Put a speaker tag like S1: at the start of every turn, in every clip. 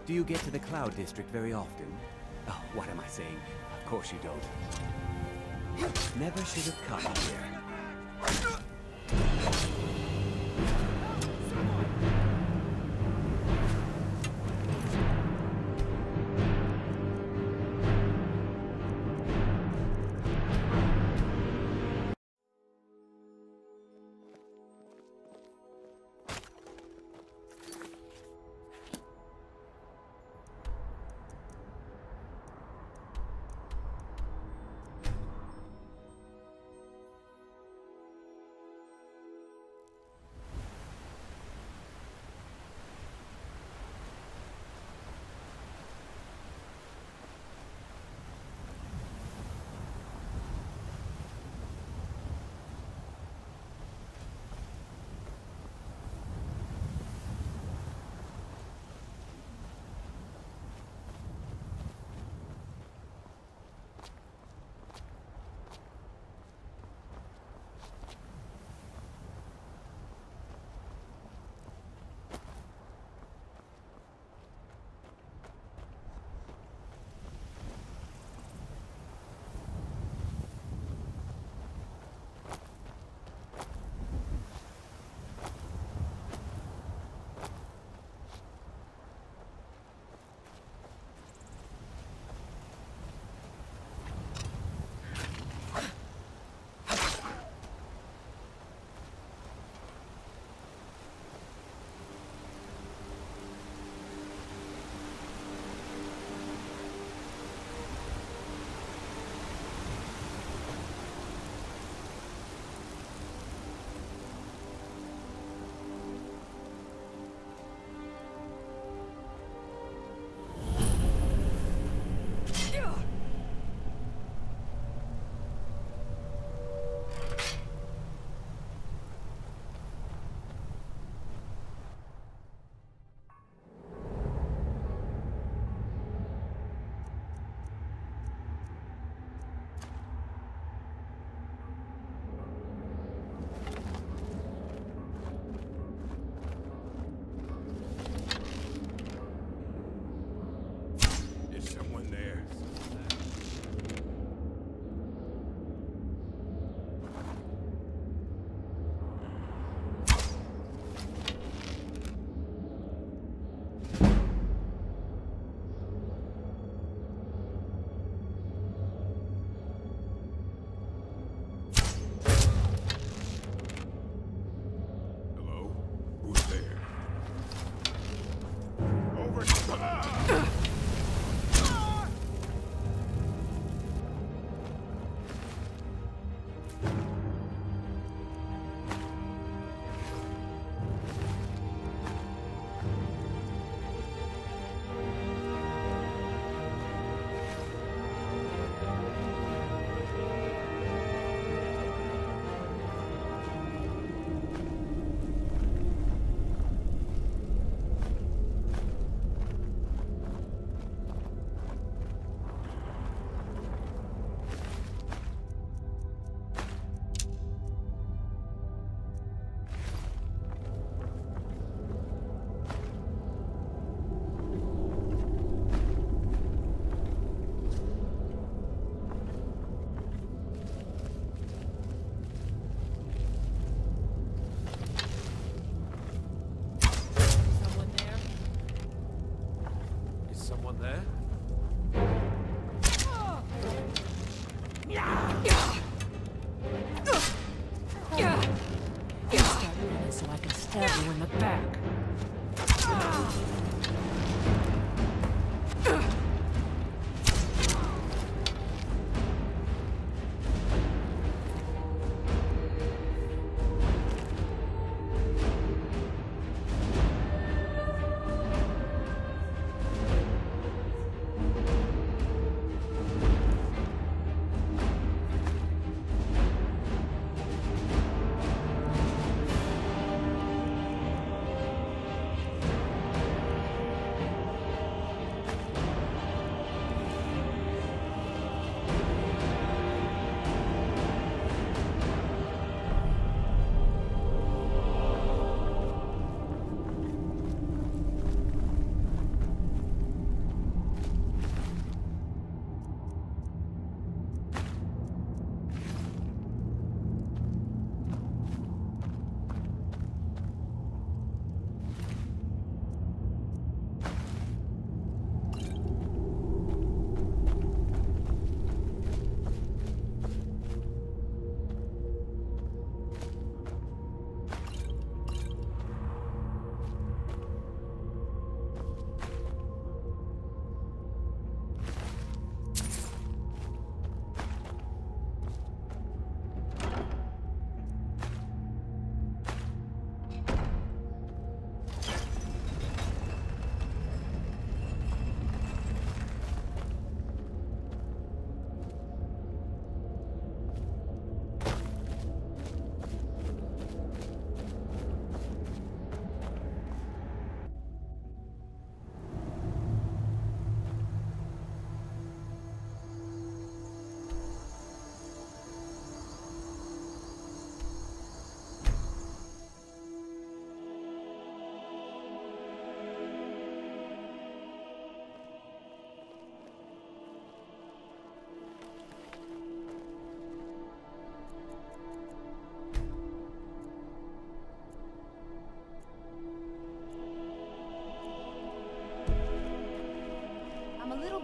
S1: Do you get to the Cloud District very often? Oh, what am I saying? Of course you don't. Never should have come here.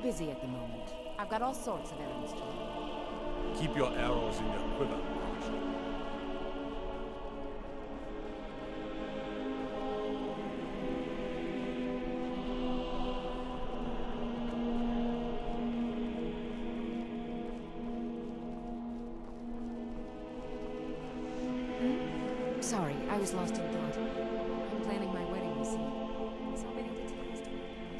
S2: busy at the moment. I've got all sorts of errands to run.
S3: Keep your arrows in your quiver, Arch.
S2: Sorry, I was lost in thought. I'm planning my wedding, you see. So many details to work out.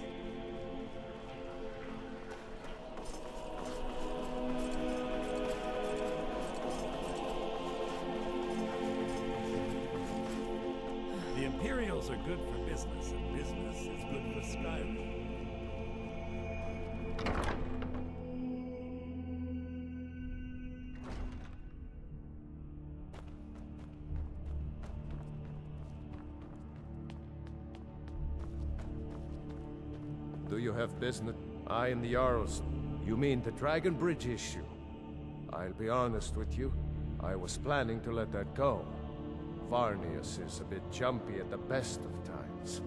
S3: The Imperials are good for business, and business is good for Skyrim.
S4: Do you have business? I am the Jarls. You mean the Dragon Bridge issue? I'll be honest with you. I was planning to let that go. Varnius is a bit jumpy at the best of times.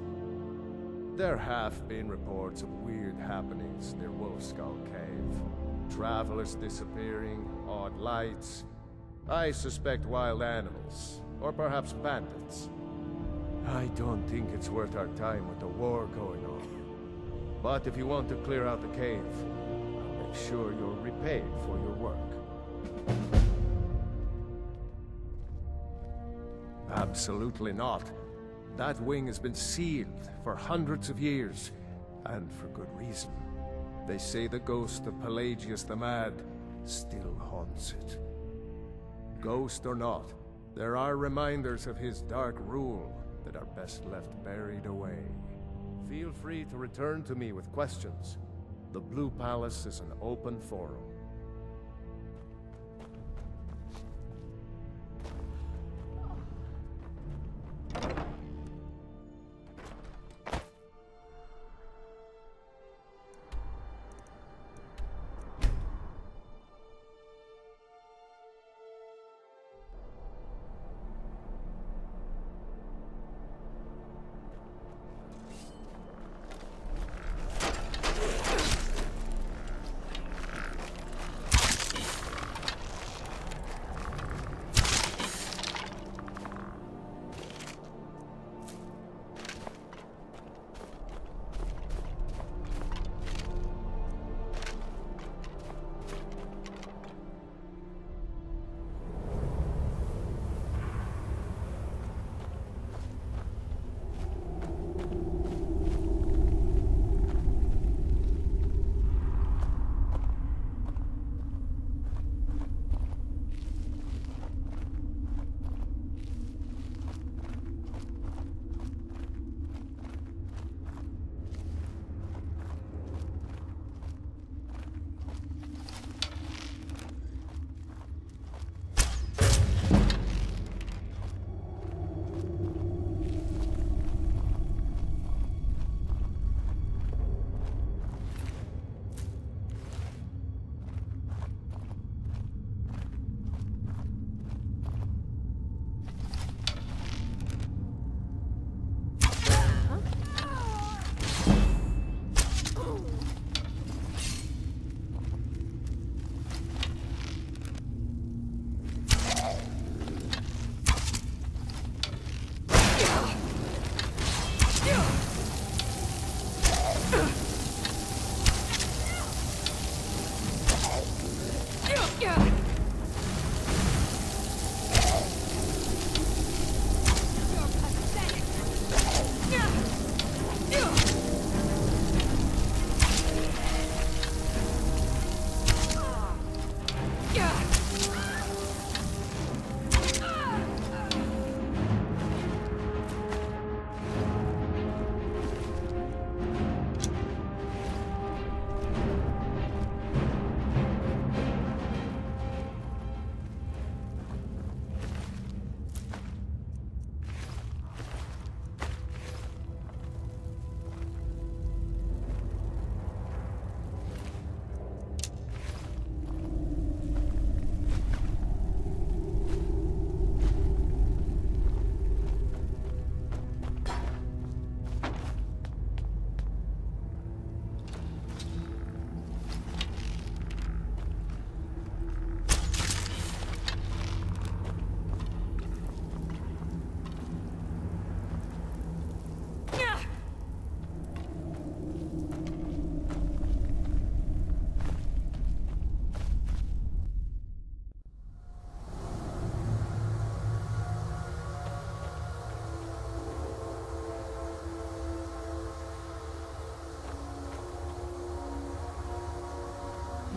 S4: There have been reports of weird happenings near Wolfskull Cave. Travelers disappearing, odd lights. I suspect wild animals, or perhaps bandits. I don't think it's worth our time with the war going on. But if you want to clear out the cave, I'll make sure you're repaid for your work. Absolutely not. That wing has been sealed for hundreds of years, and for good reason. They say the ghost of Pelagius the Mad still haunts it. Ghost or not, there are reminders of his dark rule that are best left buried away. Feel free to return to me with questions. The Blue Palace is an open forum.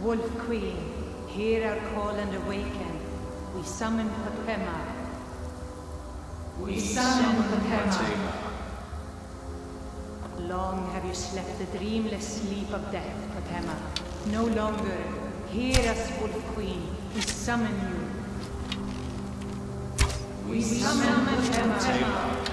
S5: Wolf Queen, hear our call and awaken. We summon Papema. We summon Papema. Long have you slept the dreamless sleep of death, Papema. No longer. Hear us, Wolf Queen. We summon you. We summon Papema.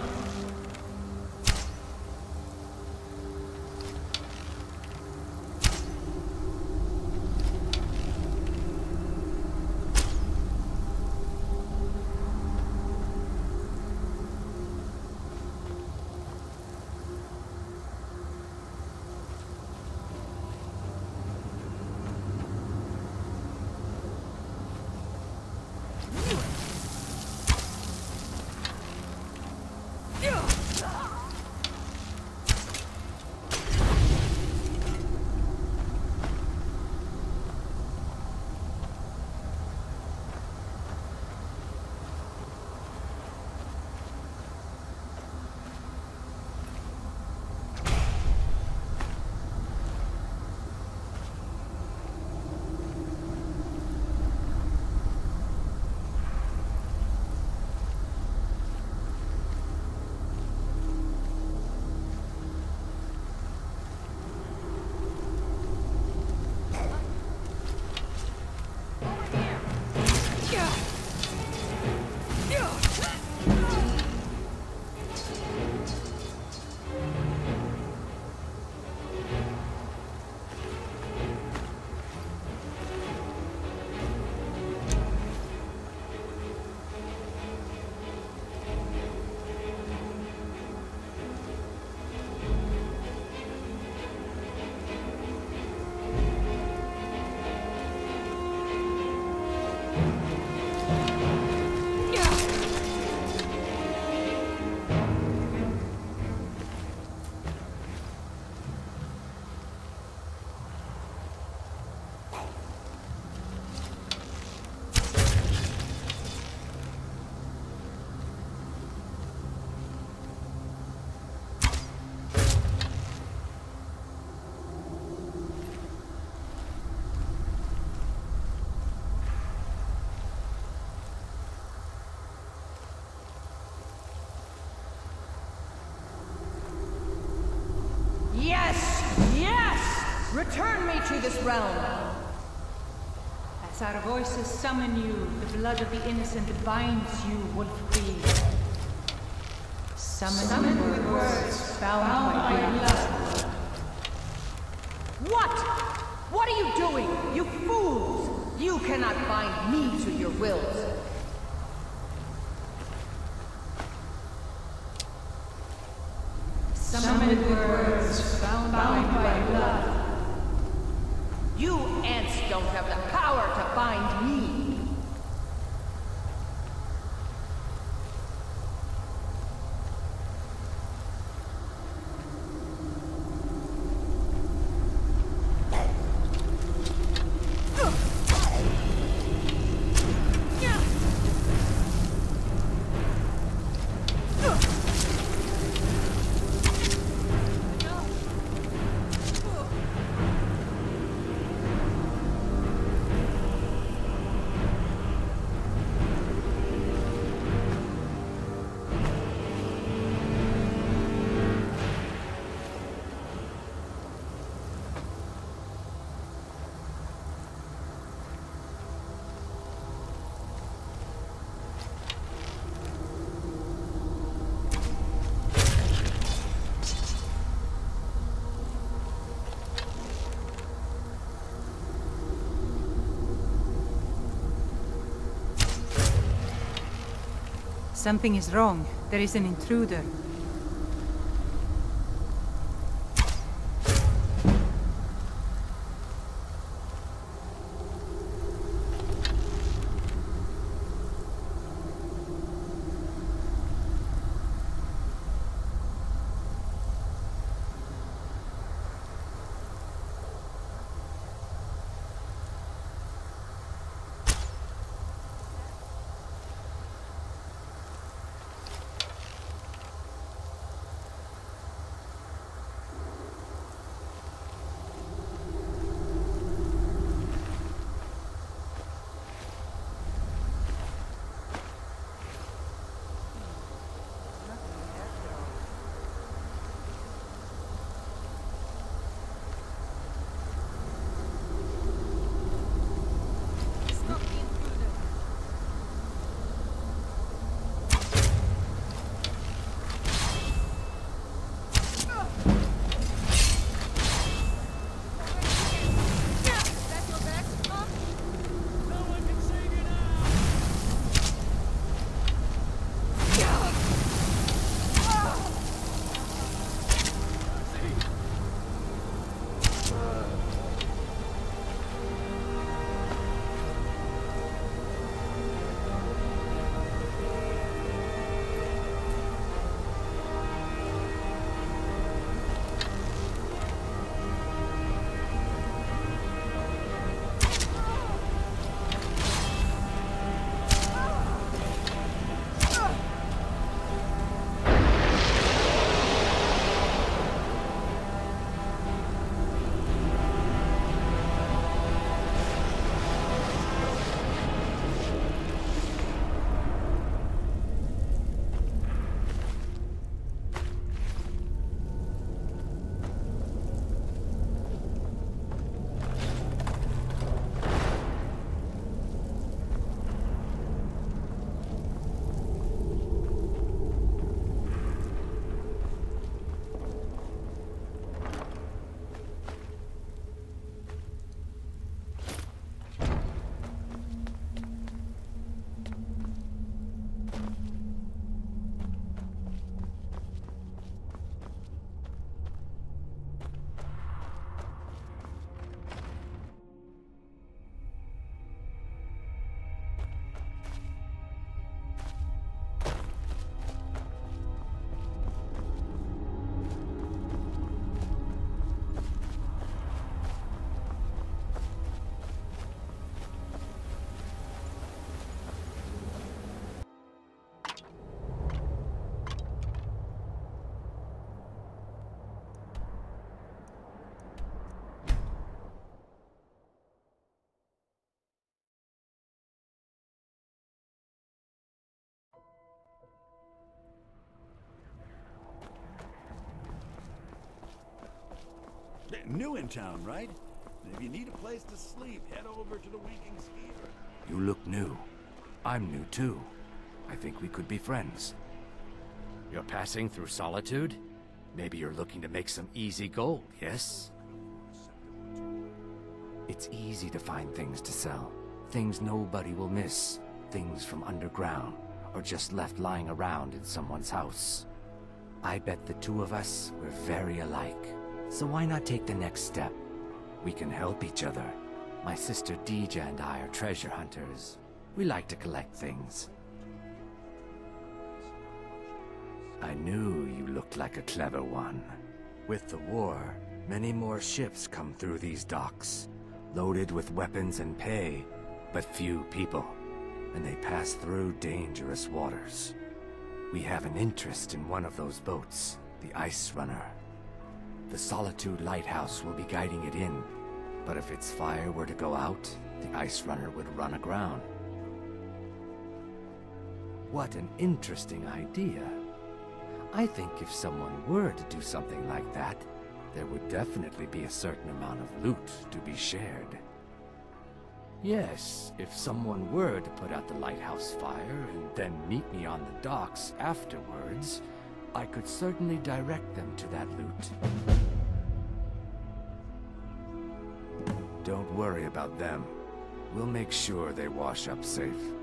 S5: Return me to this realm! As our voices summon you, the blood of the innocent binds you, Wolf Queen. Summon with words bound by blood. What? What are you doing, you fools? You cannot bind me to your wills. Summon with words bound by blood. You ants don't have the power to bind me! Something is wrong. There is an intruder.
S3: New in town, right? If you need a place to sleep, head over to the Winking Skeeter.
S6: You look new. I'm new too. I think we could be friends. You're passing through solitude? Maybe you're looking to make some easy gold, yes? It's easy to find things to sell. Things nobody will miss. Things from underground, or just left lying around in someone's house. I bet the two of us were very alike. So why not take the next step? We can help each other. My sister Deja and I are treasure hunters. We like to collect things. I knew you looked like a clever one. With the war, many more ships come through these docks, loaded with weapons and pay, but few people, and they pass through dangerous waters. We have an interest in one of those boats, the Ice Runner. The Solitude Lighthouse will be guiding it in, but if its fire were to go out, the Ice Runner would run aground. What an interesting idea. I think if someone were to do something like that, there would definitely be a certain amount of loot to be shared. Yes, if someone were to put out the lighthouse fire and then meet me on the docks afterwards, I could certainly direct them to that loot. Don't worry about them. We'll make sure they wash up safe.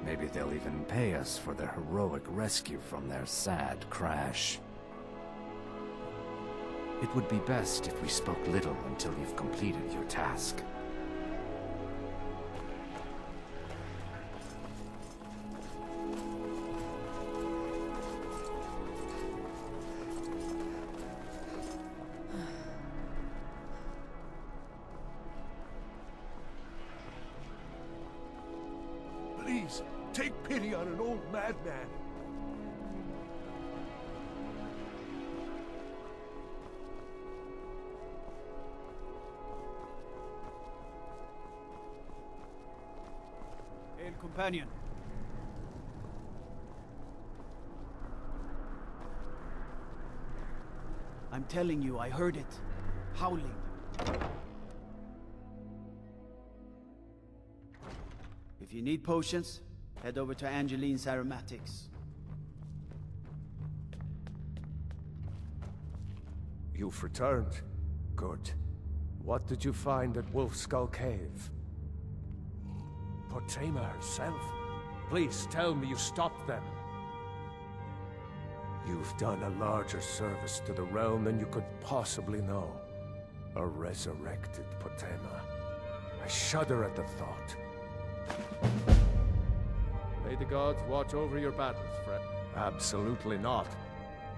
S6: Maybe they'll even pay us for their heroic rescue from their sad crash. It would be best if we spoke little until you've completed your task.
S3: Please, take pity on an old madman.
S7: Hail, companion. I'm telling you, I heard it. Howling. If you need potions, head over to Angeline's aromatics.
S4: You've returned. Good. What did you find at Wolfskull Cave? Potema herself? Please tell me you stopped them. You've done a larger service to the realm than you could possibly know. A resurrected Potema. I shudder at the thought. May the gods watch over your battles, friend. Absolutely not.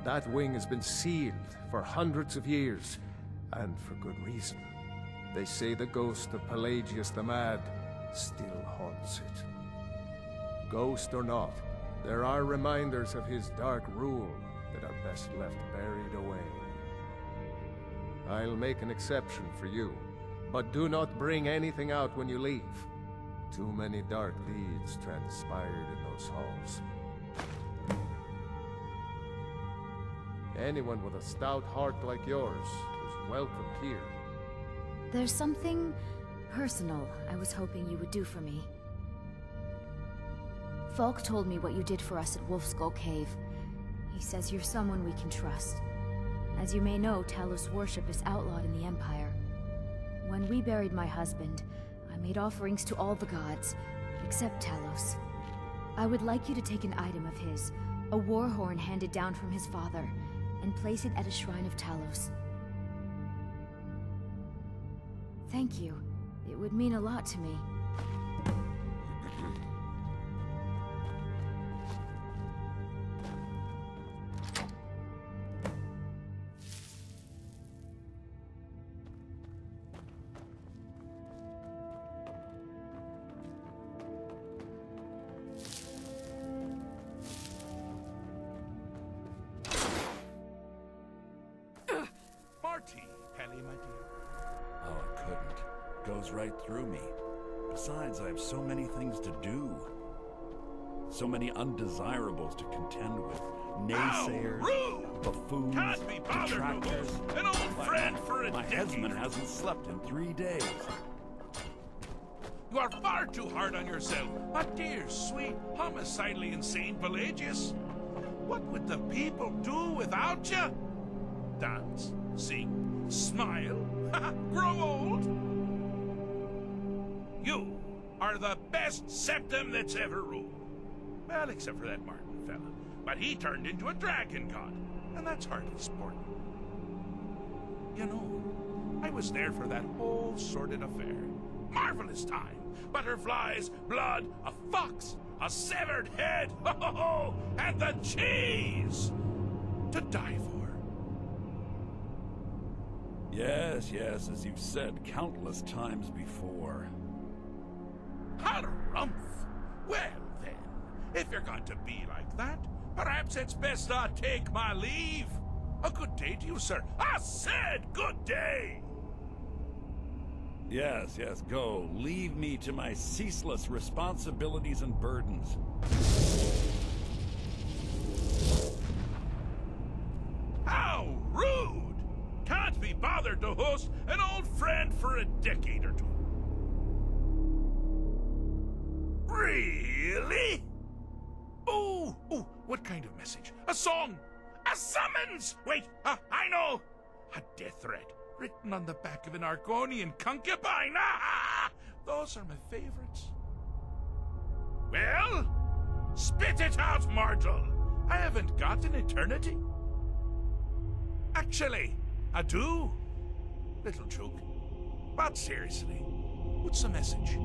S4: That wing has been sealed for hundreds of years, and for good reason. They say the ghost of Pelagius the Mad still haunts it. Ghost or not, there are reminders of his dark rule that are best left buried away. I'll make an exception for you, but do not bring anything out when you leave. Too many dark deeds transpired in those halls. Anyone with a stout heart like yours is welcome here.
S2: There's something personal I was hoping you would do for me. Falk told me what you did for us at Wolfskull Cave. He says you're someone we can trust. As you may know, Talos worship is outlawed in the Empire. When we buried my husband, I made offerings to all the gods, except Talos. I would like you to take an item of his, a war horn handed down from his father, and place it at a shrine of Talos. Thank you. It would mean a lot to me.
S3: Helly, my dear. Oh, I couldn't. Goes right through me. Besides, I have so many things to do. So many undesirables to contend with. Naysayers, buffoons, detractors.
S8: An old
S3: friend for a My decade. headsman hasn't slept in 3 days.
S8: You are far too hard on yourself, my dear, sweet, homicidally insane Pelagius. What would the people do without you? Dance, sing, smile, grow old? You are the best septum that's ever ruled. Well, except for that Martin fella. But he turned into a dragon god, and that's hardly sporting. You know, I was there for that whole sordid affair. Marvelous time. Butterflies, blood, a fox, a severed head, and the cheese to die for.
S3: Yes, yes, as you've said countless times before.
S8: Harumph! Well then, if you're going to be like that, perhaps it's best I take my leave. A good day to you, sir. I said good day!
S3: Yes, yes, go. Leave me to my ceaseless responsibilities and burdens.
S8: How rude! Can't be bothered to host an old friend for a decade or two. Really? Oh, what kind of message? A song? A summons! Wait, I know! A death threat written on the back of an Argonian concubine. Those are my favorites. Well, spit it out, mortal. I haven't got an eternity. Actually, I do. Little joke. But seriously, what's the message?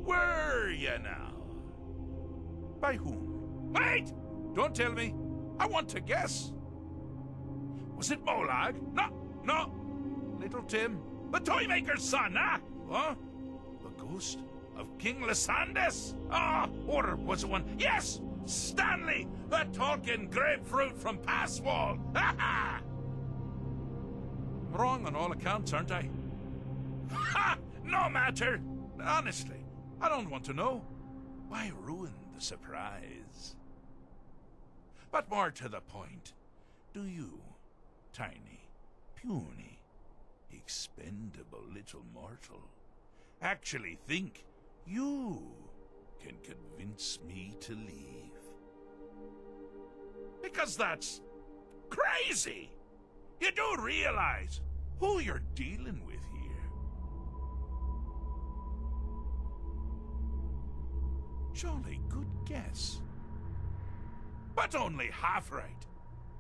S8: Were you now? By whom? Wait! Don't tell me. I want to guess. Was it Molag? No. Little Tim. The Toymaker's son, huh? Huh? The ghost of King Lysandes? Or was it one? Yes! Stanley, the talking grapefruit from Passwall. Ha! Wrong on all accounts, aren't I? Ha! No matter. Honestly, I don't want to know. Why ruin the surprise? But more to the point, do you, tiny, puny, expendable little mortal, actually think you can convince me to leave? Because that's crazy! You do realize who you're dealing with here. Jolly good guess. But only half right.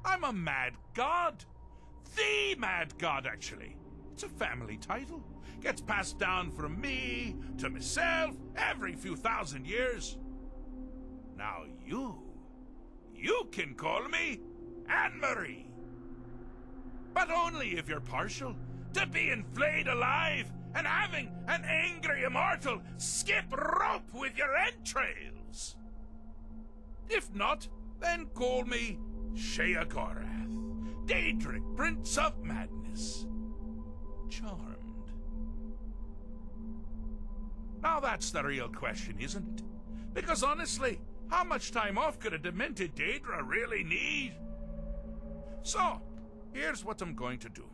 S8: I'm a mad god. The mad god, actually. It's a family title. Gets passed down from me to myself every few thousand years. Now you can call me Anne-Marie. But only if you're partial to being flayed alive and having an angry immortal skip rope with your entrails. If not, then call me Sheagorath, Daedric, Prince of Madness. Charmed. Now that's the real question, isn't it? Because honestly, how much time off could a demented Daedra really need? So, here's what I'm going to do.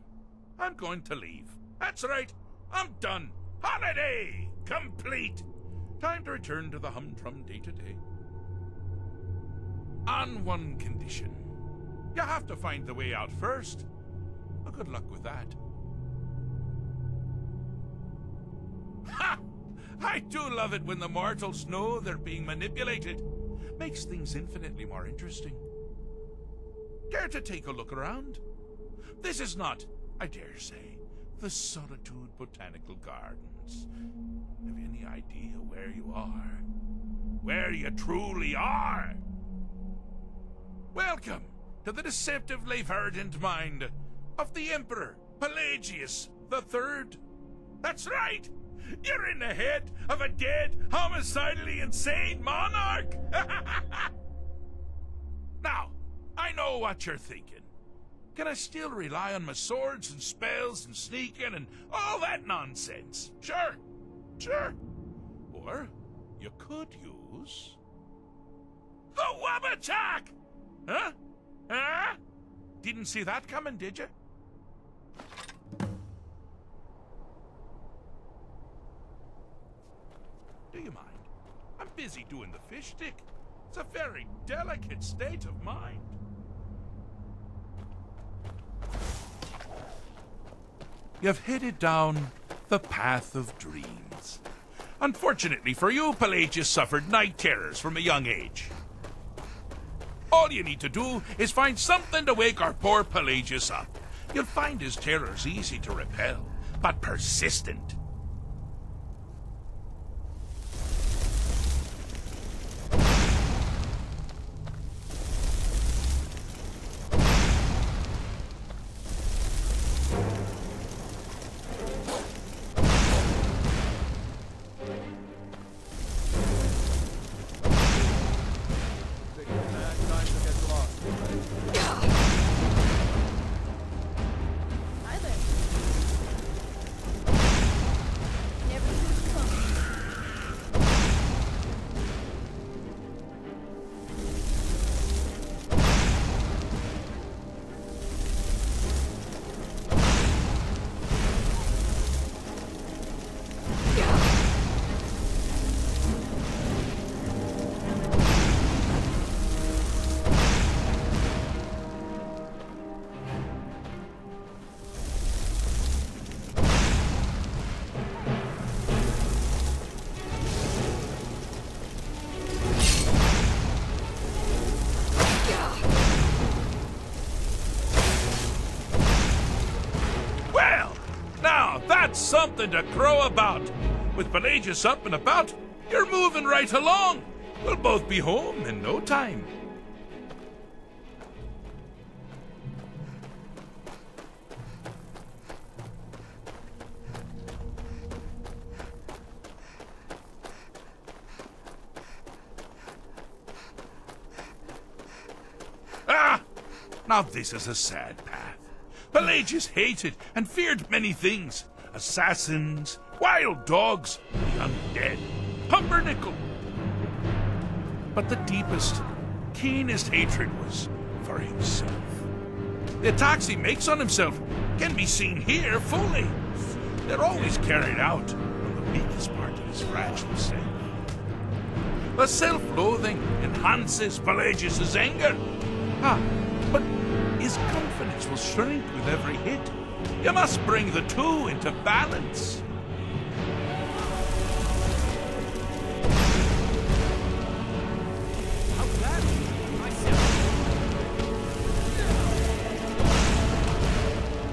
S8: I'm going to leave. That's right. I'm done. Holiday complete. Time to return to the humdrum day-to-day. On one condition. You have to find the way out first. Well, good luck with that. Ha! I do love it when the mortals know they're being manipulated. Makes things infinitely more interesting. Care to take a look around? This is not, I dare say, the Solitude Botanical Gardens. Have you any idea where you are? Where you truly are? Welcome to the deceptively verdant mind of the Emperor Pelagius III. That's right! You're in the head of a dead, homicidally insane monarch! Now, I know what you're thinking. Can I still rely on my swords and spells and sneaking and all that nonsense? Sure. Or you could use the Wabachak! Huh? Didn't see that coming, did you? Do you mind? I'm busy doing the fish stick. It's a very delicate state of mind. You've headed down the path of dreams. Unfortunately for you, Pelagius suffered night terrors from a young age. All you need to do is find something to wake our poor Pelagius up. You'll find his terrors easy to repel, but persistent. Something to crow about. With Pelagius up and about, you're moving right along. We'll both be home in no time. Ah! Now this is a sad path. Pelagius hated and feared many things. Assassins, wild dogs, the undead, pumpernickel. But the deepest, keenest hatred was for himself. The attacks he makes on himself can be seen here fully. They're always carried out from the weakest part of his fragile self. The self-loathing enhances Pelagius' anger. But his confidence will shrink with every hit. You must bring the two into balance.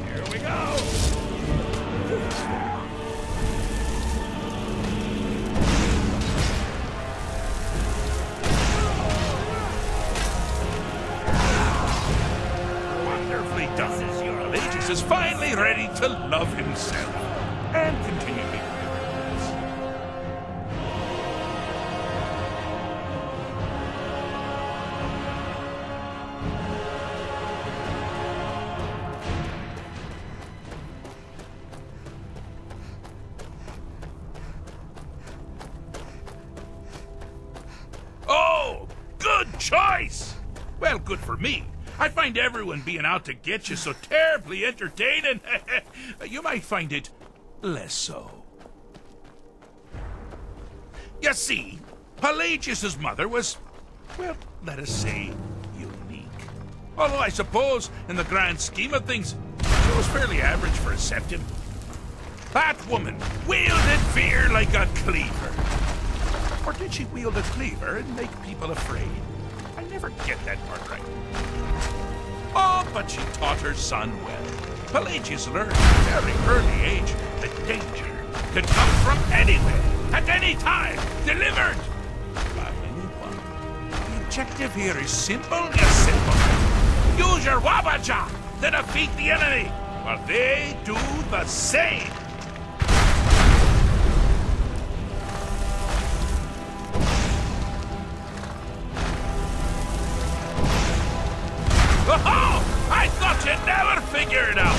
S8: Here we go. Wonderfully done. Pelagius is finally ready to love himself and continue making memories. Oh, good choice! Well, good for me. I find everyone being out to get you so terribly entertaining. You might find it less so. You see, Pelagius' mother was, well, let us say, unique. Although I suppose, in the grand scheme of things, she was fairly average for a septim. That woman wielded fear like a cleaver. Or did she wield a cleaver and make people afraid? I never get that part right. Oh, but she taught her son well. Pelagius learned at a very early age that danger could come from anywhere, at any time, delivered by anyone. The objective here is simple, yes, simple. Use your wabaja to defeat the enemy, while they do the same. Oh! I thought you'd never figure it out!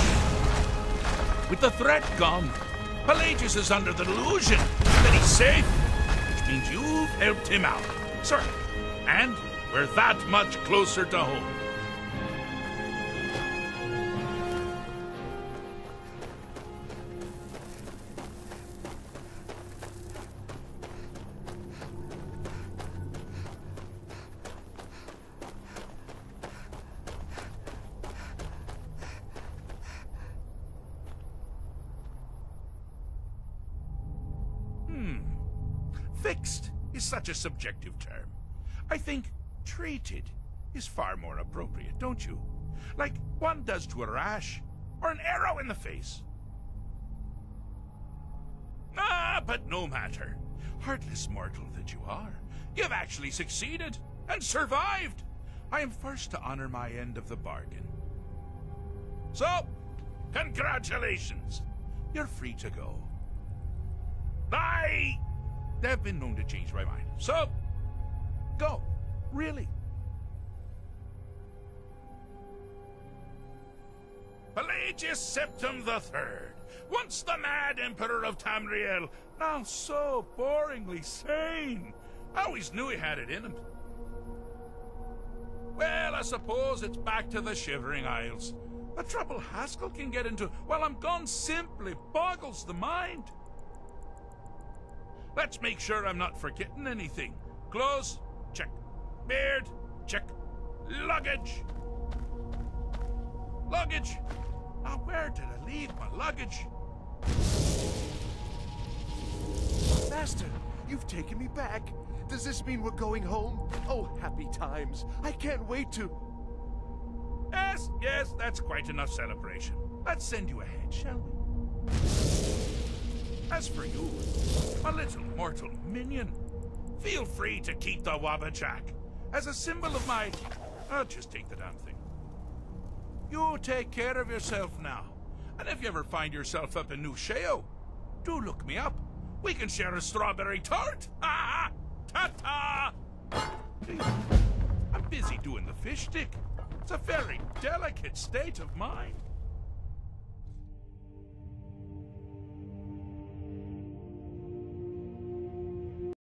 S8: With the threat gone, Pelagius is under the delusion that he's safe, which means you've helped him out. Certainly. And we're that much closer to home. Fixed is such a subjective term. I think treated is far more appropriate, don't you? Like one does to a rash, or an arrow in the face. Ah, but no matter. Heartless mortal that you are, you've actually succeeded, and survived. I am first to honor my end of the bargain. So, congratulations. You're free to go. They've been known to change my mind. So, go. Really. Pelagius Septim III, once the mad Emperor of Tamriel, now so boringly sane. I always knew he had it in him. Well, I suppose it's back to the Shivering Isles. The trouble Haskell can get into while I'm gone simply boggles the mind. Let's make sure I'm not forgetting anything. Clothes, check. Beard, check. Luggage. Luggage. Now, where did I leave my luggage?
S9: Master, you've taken me back. Does this mean we're going home? Oh, happy times. I can't wait to...
S8: Yes, that's quite enough celebration. Let's send you ahead, shall we? As for you, my little mortal minion, feel free to keep the Wabbajack as a symbol of my... I'll just take the damn thing. You take care of yourself now. And if you ever find yourself up in New Sheo, do look me up. We can share a strawberry tart. Ha! Ta-ta! I'm busy doing the fish stick. It's a very delicate state of mind.